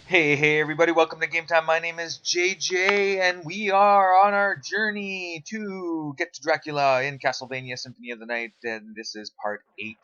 Hey everybody, welcome to Game Time. My name is JJ and we are on our journey to get to Dracula in Castlevania Symphony of the Night, and this is part 8.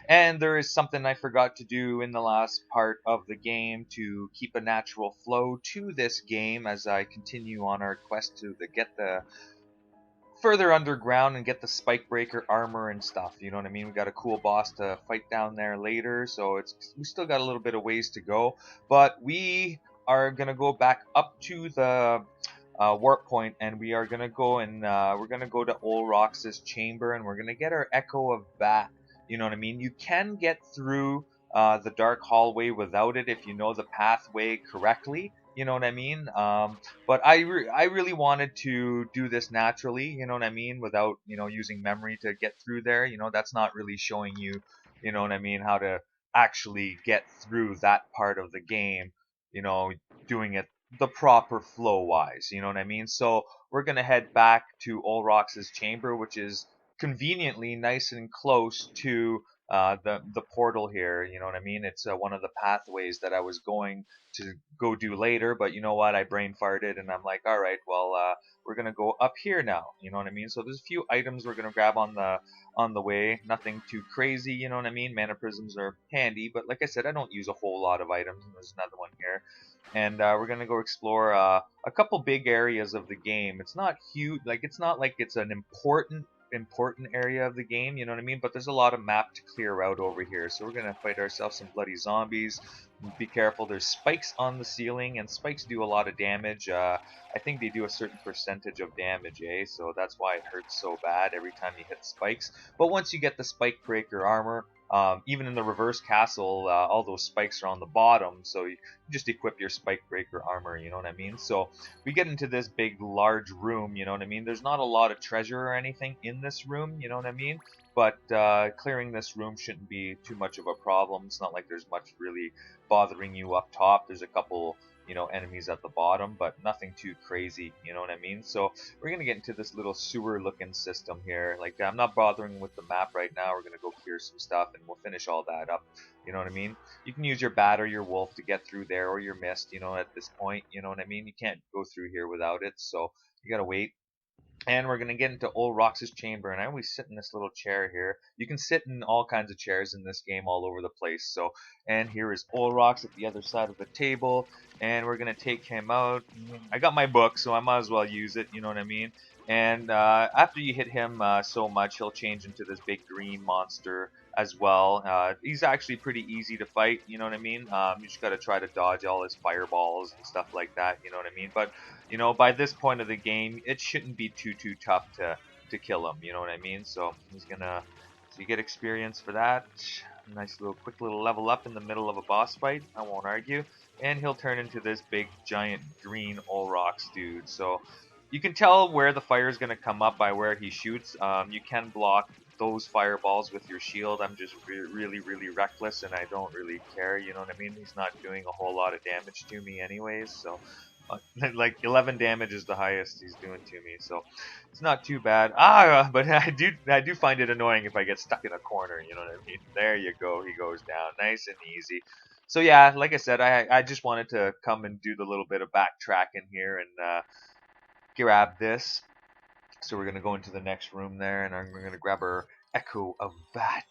And there is something I forgot to do in the last part of the game to keep a natural flow to this game as I continue on our quest to get the further underground and get the spike breaker armor and stuff. You know what I mean? We got a cool boss to fight down there later, so we still got a little bit of ways to go. But we are gonna go back up to the warp point, and we are gonna go and we're gonna go to Olrox's chamber, and we're gonna get our Echo of Bat. You know what I mean? You can get through the dark hallway without it if you know the pathway correctly. You know what I mean? But I really wanted to do this naturally, you know what I mean, without, using memory to get through there. That's not really showing you, you know what I mean, how to actually get through that part of the game, you know, doing it the proper flow wise, you know what I mean? So we're gonna head back to Olrox's chamber, which is conveniently nice and close to the portal here. You know what I mean? It's one of the pathways that I was going to go do later, but you know what? I brain farted and I'm like, all right, well, we're gonna go up here now. You know what I mean? So there's a few items we're gonna grab on the way. Nothing too crazy. You know what I mean? Mana prisms are handy, but like I said, I don't use a whole lot of items. And there's another one here, and we're gonna go explore a couple big areas of the game. It's not huge, like it's not like it's an important area of the game, you know what I mean? But there's a lot of map to clear out over here. So we're gonna fight ourselves some bloody zombies. Be careful, there's spikes on the ceiling, and spikes do a lot of damage. I think they do a certain percentage of damage, so that's why it hurts so bad every time you hit spikes. But once you get the spike breaker armor, even in the reverse castle, all those spikes are on the bottom, so you just equip your spike breaker armor, you know what I mean? So we get into this big, large room, you know what I mean? There's not a lot of treasure or anything in this room, you know what I mean? But clearing this room shouldn't be too much of a problem. It's not like there's much really bothering you up top. There's a couple, enemies at the bottom, but nothing too crazy, you know what I mean? So we're gonna get into this little sewer looking system here. Like, I'm not bothering with the map right now. We're gonna go clear some stuff and we'll finish all that up, you know what I mean? You can use your bat or your wolf to get through there, or your mist, at this point, you know what I mean? You can't go through here without it, so you gotta wait. And we're gonna get into Olrox's chamber, and I always sit in this little chair here. You can sit in all kinds of chairs in this game all over the place. So, and here is Olrox at the other side of the table, and we're gonna take him out. I got my book, so I might as well use it. You know what I mean? And after you hit him so much, he'll change into this big green monster as well. He's actually pretty easy to fight. You know what I mean? You just gotta try to dodge all his fireballs and stuff like that. You know what I mean? But by this point of the game, it shouldn't be too tough to kill him. You know what I mean? So so you get experience for that. Nice little quick little level up in the middle of a boss fight. I won't argue. And he'll turn into this big giant green Olrox dude. So you can tell where the fire is going to come up by where he shoots. You can block those fireballs with your shield. I'm just really reckless, and I don't really care. You know what I mean? He's not doing a whole lot of damage to me anyways, so like 11 damage is the highest he's doing to me, so it's not too bad. But I do find it annoying if I get stuck in a corner. You know what I mean? There you go. He goes down nice and easy. So yeah, like I said, I just wanted to come and do the little bit of backtracking here and grab this. So we're gonna go into the next room there, and we're gonna grab our Echo of Bat.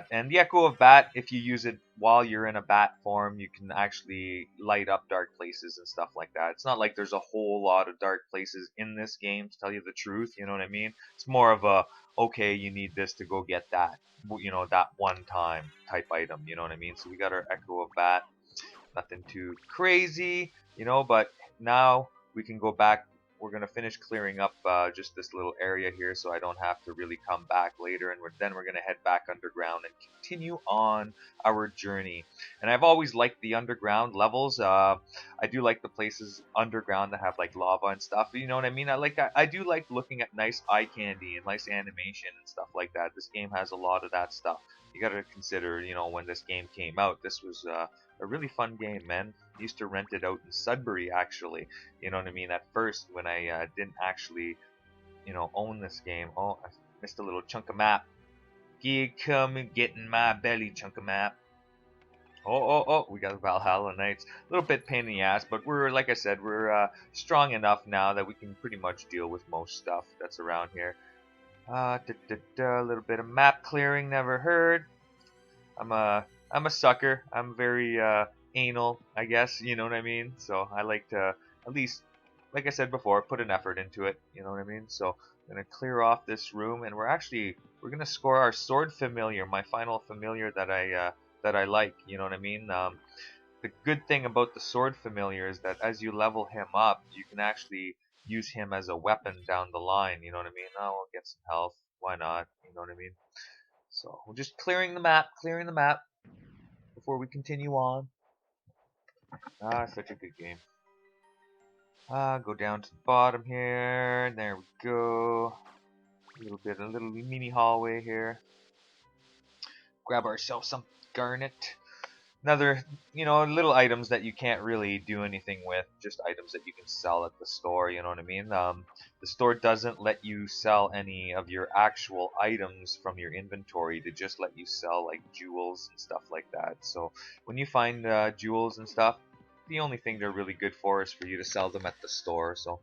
And the Echo of Bat, if you use it while you're in a bat form, you can actually light up dark places and stuff like that. It's not like there's a whole lot of dark places in this game, to tell you the truth. You know what I mean? It's more of a, okay, you need this to go get that, that one time type item. You know what I mean? So we got our Echo of Bat. Nothing too crazy, but now we can go back. We're going to finish clearing up just this little area here, so I don't have to really come back later, and then we're going to head back underground and continue on our journey. And I've always liked the underground levels. I do like the places underground that have like lava and stuff, you know what I mean? I do like looking at nice eye candy and nice animation and stuff like that. This game has a lot of that stuff. You got to consider, when this game came out, this was a really fun game, man. I used to rent it out in Sudbury, actually. You know what I mean? At first, when I didn't actually, own this game. Oh, I missed a little chunk of map. You come and get in my belly, chunk of map. Oh, we got the Valhalla Knights. A little bit pain in the ass, but we're, like I said, we're strong enough now that we can pretty much deal with most stuff that's around here. A little bit of map clearing, never heard. I'm a I'm a sucker. I'm very anal, I guess. You know what I mean. So I like to at least, like I said before, put an effort into it. You know what I mean. So I'm gonna clear off this room, and we're gonna score our sword familiar, my final familiar that I like. You know what I mean. The good thing about the sword familiar is that as you level him up, you can actually use him as a weapon down the line. You know what I mean. Oh, we'll get some health. Why not? You know what I mean. So we're just clearing the map before we continue on. Such a good game. Go down to the bottom here. There we go. A little mini hallway here. Grab ourselves some garnet. Another, little items that you can't really do anything with. Just items that you can sell at the store. You know what I mean? The store doesn't let you sell any of your actual items from your inventory. They just let you sell like jewels and stuff like that. So when you find jewels and stuff, the only thing they're really good for is for you to sell them at the store. So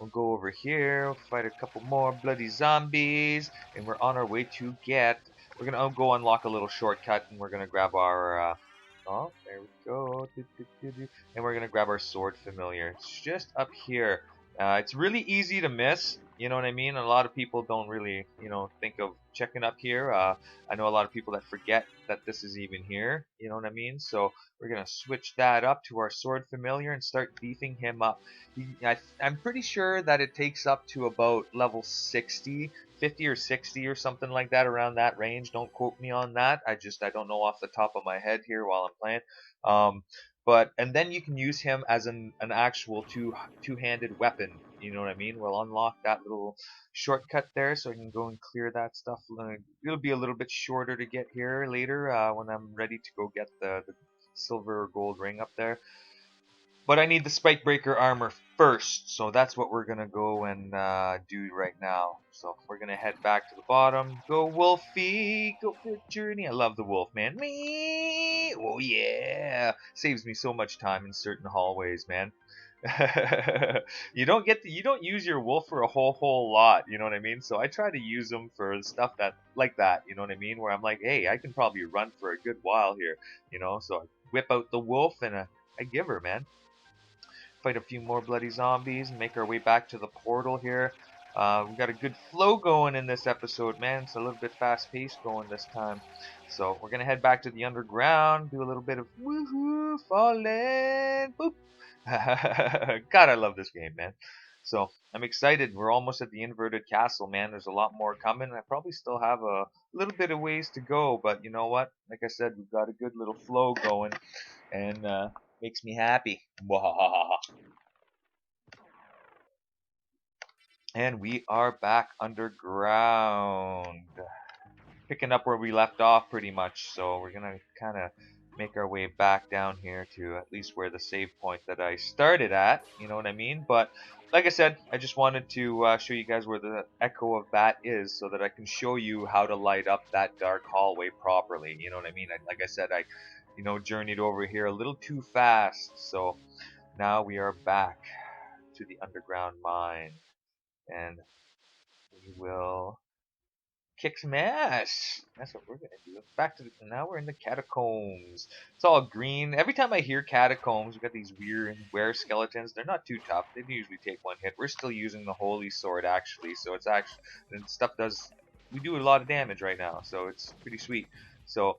we'll go over here, we'll fight a couple more bloody zombies, and we're on our way to get. We're gonna go unlock a little shortcut, and we're gonna grab our. Oh, there we go. And we're gonna grab our sword familiar. It's just up here. It's really easy to miss. You know what I mean? A lot of people don't really, think of checking up here. I know a lot of people that forget that this is even here. You know what I mean? So we're gonna switch that up to our sword familiar and start beefing him up. I'm pretty sure that it takes up to about level 60, 50 or 60 or something like that, around that range. Don't quote me on that. I don't know off the top of my head here while I'm playing. Um, and then you can use him as an actual two-handed weapon. You know what I mean? We'll unlock that little shortcut there, so I can go and clear that stuff. It'll be a little bit shorter to get here later when I'm ready to go get the silver or gold ring up there. But I need the Spike Breaker armor first, so that's what we're gonna go and do right now. So we're gonna head back to the bottom. Go Wolfie, go for a journey. I love the wolf, man. Me, oh yeah, saves me so much time in certain hallways, man. You don't use your wolf for a whole lot, you know what I mean? So I try to use them for stuff that like that, you know what I mean? Where I'm like, hey, I can probably run for a good while here, So I whip out the wolf and I give her, man. Fight a few more bloody zombies and make our way back to the portal here. We've got a good flow going in this episode, man. It's a little bit fast-paced going this time. So we're going to head back to the underground, do a little bit of woohoo, falling, boop. God, I love this game, man. So I'm excited. We're almost at the inverted castle, man. There's a lot more coming. I probably still have a little bit of ways to go, but you know what? Like I said, we've got a good little flow going, and makes me happy. And we are back underground. Picking up where we left off pretty much. So we're going to kind of make our way back down here to at least where the save point that I started at. You know what I mean? But like I said, I just wanted to show you guys where the echo of that is so that I can show you how to light up that dark hallway properly. You know what I mean? Like I said, I journeyed over here a little too fast. So now we are back to the underground mine. And we will kick some ass. That's what we're gonna do. Back to now we're in the catacombs. It's all green. Every time I hear catacombs, we got these weird were skeletons. They're not too tough. They usually take one hit. We're still using the holy sword actually, so it's actually and stuff does. We do a lot of damage right now, so it's pretty sweet. So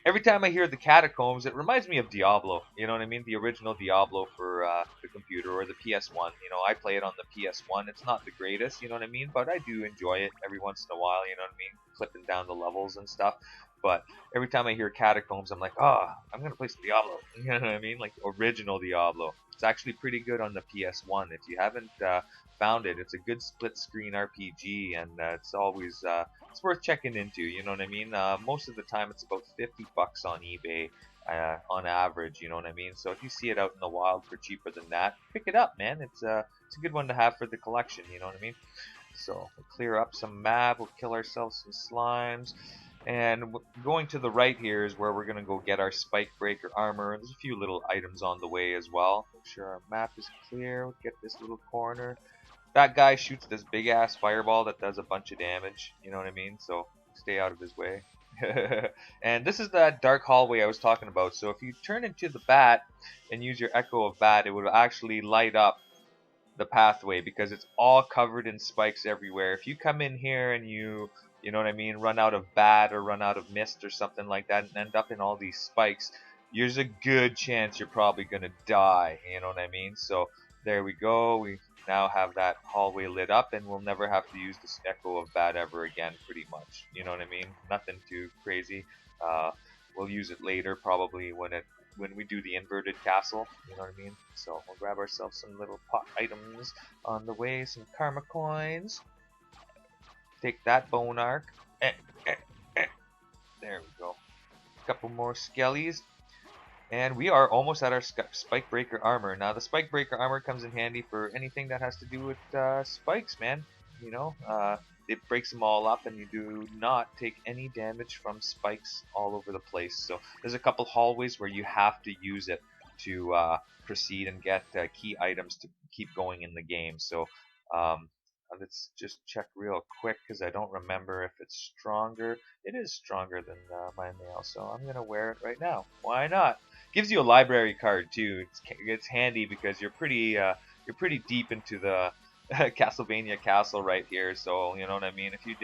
every time I hear the catacombs, it reminds me of Diablo. You know what I mean? The original Diablo for the computer or the PS1. I play it on the PS1. It's not the greatest, you know what I mean? But I do enjoy it every once in a while, you know what I mean? Clipping down the levels and stuff. But every time I hear catacombs, I'm like, I'm going to play some Diablo. You know what I mean? Like original Diablo. It's actually pretty good on the PS1. If you haven't found it, it's a good split screen RPG, and it's always it's worth checking into. You know what I mean? Most of the time, it's about $50 on eBay on average. You know what I mean? So if you see it out in the wild for cheaper than that, pick it up, man. It's a good one to have for the collection. You know what I mean? So we'll clear up some map. We'll kill ourselves some slimes. And going to the right here is where we're going to go get our spike breaker armor. There's a few little items on the way as well. Make sure our map is clear. We'll get this little corner. That guy shoots this big ass fireball that does a bunch of damage. You know what I mean? So stay out of his way. And this is that dark hallway I was talking about. So if you turn into the bat and use your Echo of Bat, it would actually light up the pathway because it's all covered in spikes everywhere. If you come in here and you know what I mean, run out of bat or run out of mist or something like that and end up in all these spikes, there's a good chance you're probably gonna die. You know what I mean? So there we go. We now have that hallway lit up, and we'll never have to use this Echo of Bat ever again, pretty much. You know what I mean? Nothing too crazy. Uh, we'll use it later, probably when we do the inverted castle, you know what I mean? So we'll grab ourselves some little pot items on the way, some karma coins. Take that bone arc. Eh, eh, eh. There we go. A couple more skellies. And we are almost at our spike breaker armor. Now the spike breaker armor comes in handy for anything that has to do with spikes, man. You know, it breaks them all up, and you do not take any damage from spikes all over the place. So there's a couple hallways where you have to use it to proceed and get key items to keep going in the game. So let's just check real quick because I don't remember if it's stronger. It is stronger than my mail, so I'm gonna wear it right now. Why not? Gives you a library card too. It's handy because you're pretty deep into the Castlevania castle right here. So you know what I mean. If you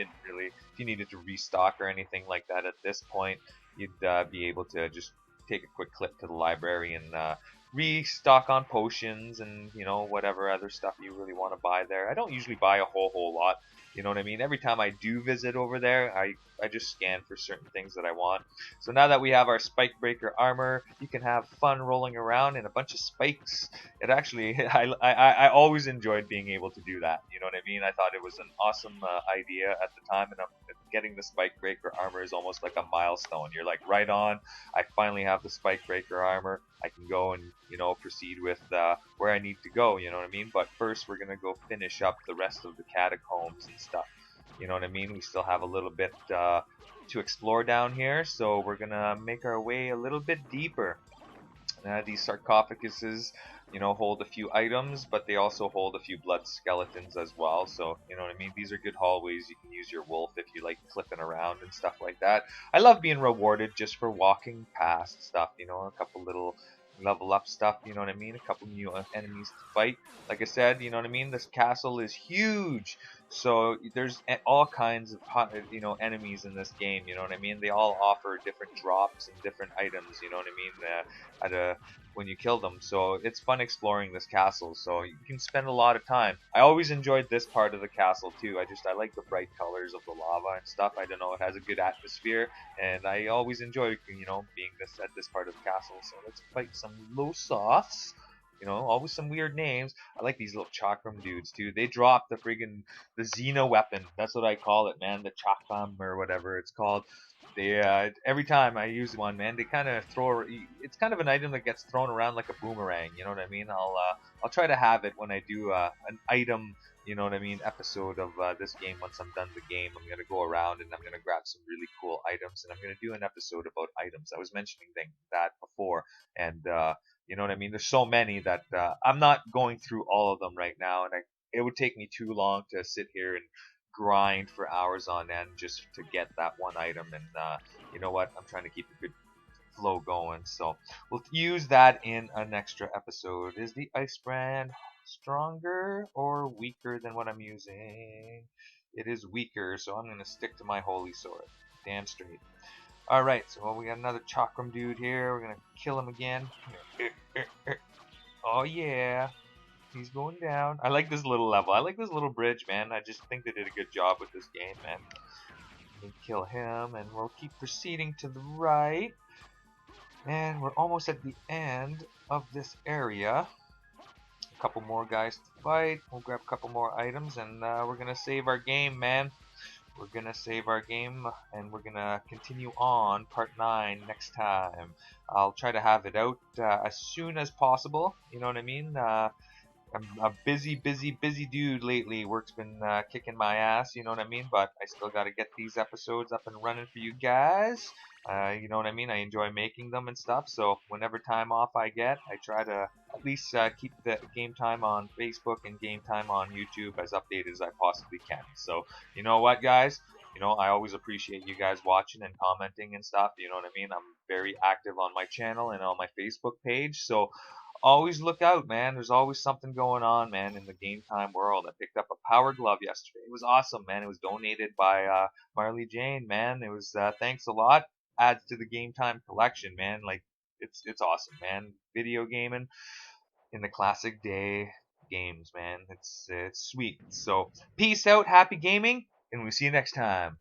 needed to restock or anything like that at this point, you'd be able to just take a quick clip to the library and restock on potions and whatever other stuff you really want to buy there. I don't usually buy a whole lot. You know what I mean? Every time I do visit over there, I just scan for certain things that I want. So now that we have our spike breaker armor, you can have fun rolling around in a bunch of spikes. It actually, I always enjoyed being able to do that. You know what I mean? I thought it was an awesome idea at the time, and getting the spike breaker armor is almost like a milestone. You're like, right on, I finally have the spike breaker armor. I can go and proceed with where I need to go. You know what I mean? But first, we're gonna go finish up the rest of the catacombs and stuff. You know what I mean? We still have a little bit to explore down here, so we're gonna make our way a little bit deeper. These sarcophaguses, hold a few items, but they also hold a few blood skeletons as well. So, you know what I mean? These are good hallways. You can use your wolf if you like clipping around and stuff like that. I love being rewarded just for walking past stuff, a couple little level up stuff, you know what I mean? A couple new enemies to fight. Like I said, you know what I mean? This castle is huge. So there's all kinds of enemies in this game, you know what I mean? They all offer different drops and different items, you know what I mean? When you kill them. So it's fun exploring this castle. So you can spend a lot of time. I always enjoyed this part of the castle too. I like the bright colors of the lava and stuff. I don't know, it has a good atmosphere, and I always enjoy being at this part of the castle. So let's fight some LOssoths. Always some weird names. I like these little chakram dudes too. They drop the Xena weapon. That's what I call it, man. The chakram or whatever it's called. They every time I use one, man, they kind of throw. It's kind of an item that gets thrown around like a boomerang. You know what I mean? I'll try to have it when I do an item. You know what I mean? Episode of this game. Once I'm done the game, I'm gonna go around and I'm gonna grab some really cool items, and I'm gonna do an episode about items. I was mentioning that before, and you know what I mean? There's so many that I'm not going through all of them right now, and it would take me too long to sit here and grind for hours on end just to get that one item. And you know what? I'm trying to keep a good flow going, so we'll use that in an extra episode. Is the ice brand stronger or weaker than what I'm using? It is weaker, so I'm going to stick to my holy sword. Damn straight. Alright, so we got another chakram dude here. We're going to kill him again. Oh yeah. He's going down. I like this little level. I like this little bridge, man. I just think they did a good job with this game, man. We kill him, and we'll keep proceeding to the right. And we're almost at the end of this area. A couple more guys to fight. We'll grab a couple more items, and we're going to save our game, man. We're going to save our game, and we're going to continue on part 9 next time. I'll try to have it out as soon as possible. You know what I mean? I'm a busy dude lately. Work's been kicking my ass, you know what I mean? But I still got to get these episodes up and running for you guys. You know what I mean? I enjoy making them and stuff. So whenever time off I get, I try to at least keep the game time on Facebook and game time on YouTube as updated as I possibly can. So you know what, guys? You know, I always appreciate you guys watching and commenting and stuff. You know what I mean? I'm very active on my channel and on my Facebook page. So always look out, man. There's always something going on, man, in the game time world. I picked up a power glove yesterday. It was awesome, man. It was donated by Marley Jane, man. It was thanks a lot. Adds to the game time collection, man. Like it's awesome, man. Video gaming in the classic day games, man. It's sweet. So peace out, happy gaming, and we'll see you next time.